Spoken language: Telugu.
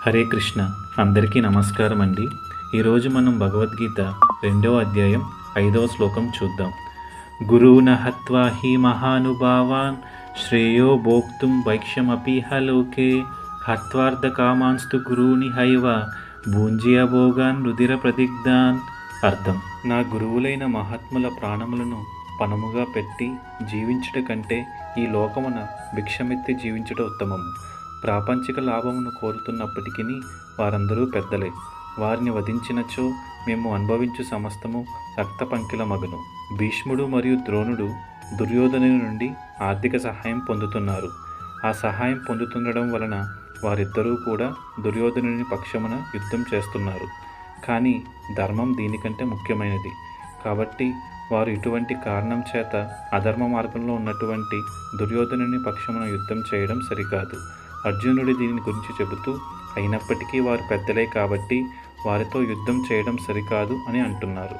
హరే కృష్ణ. అందరికీ నమస్కారం అండి. ఈరోజు మనం భగవద్గీత 2వ అధ్యాయం 5వ శ్లోకం చూద్దాం. గురూణ హత్వా హి మహానుభావాన్ శ్రేయో భోక్తుం వైక్ష్యమపీహ లోకే హత్వార్థ కామాంస్తు గురూని హైవ భూంజియ భోగాన్ రుధిర ప్రదిగ్ధాన్. అర్థం: నా గురువులైన మహాత్ముల ప్రాణములను పణముగా పెట్టి జీవించుట కంటే ఈ లోకమున భిక్షమెత్తి జీవించుట ఉత్తమము. ప్రాపంచిక లాభమును కోరుతున్నప్పటికీ వారందరూ పెద్దలే. వారిని వధించినచో మేము అనుభవించు సమస్తము రక్త పంకిల మగును. భీష్ముడు మరియు ద్రోణుడు దుర్యోధనుని నుండి ఆర్థిక సహాయం పొందుతున్నారు. ఆ సహాయం పొందుతుండడం వలన వారిద్దరూ కూడా దుర్యోధనుని పక్షమున యుద్ధం చేస్తున్నారు. కానీ ధర్మం దీనికంటే ముఖ్యమైనది. కాబట్టి వారు ఇటువంటి కారణం చేత అధర్మ మార్గంలో ఉన్నటువంటి దుర్యోధనుని పక్షమున యుద్ధం చేయడం సరికాదు. అర్జునుడు దీని గురించి చెబుతూ, అయినప్పటికీ వారు పెద్దలే కాబట్టి వారితో యుద్ధం చేయడం సరికాదు అని అంటున్నారు.